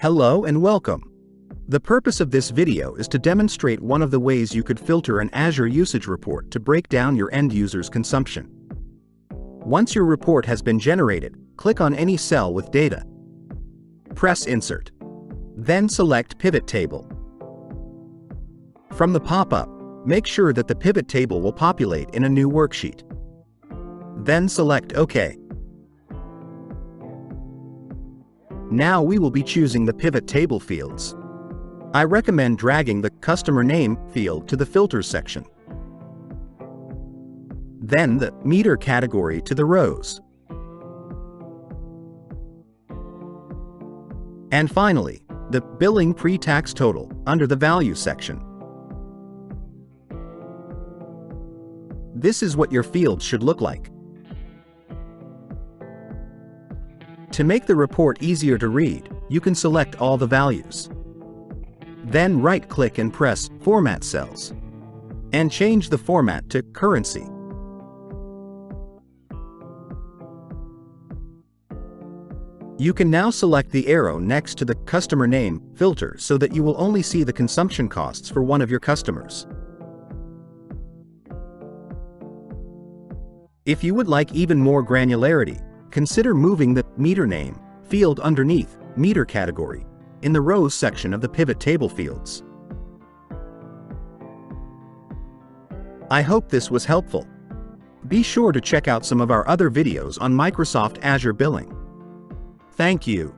Hello and welcome. The purpose of this video is to demonstrate one of the ways you could filter an Azure Usage Report to break down your end user's consumption. Once your report has been generated, click on any cell with data. Press Insert. Then select Pivot Table. From the pop-up, make sure that the pivot table will populate in a new worksheet. Then select OK. Now we will be choosing the pivot table fields. I recommend dragging the customer name field to the filters section. Then the meter category to the rows. And finally, the billing pre-tax total under the value section. This is what your fields should look like. To make the report easier to read, you can select all the values. Then right-click and press Format Cells. And change the format to Currency. You can now select the arrow next to the Customer Name filter so that you will only see the consumption costs for one of your customers. If you would like even more granularity, consider moving the Meter Name field underneath Meter category in the Rows section of the pivot table fields. I hope this was helpful. Be sure to check out some of our other videos on Microsoft Azure billing. Thank you.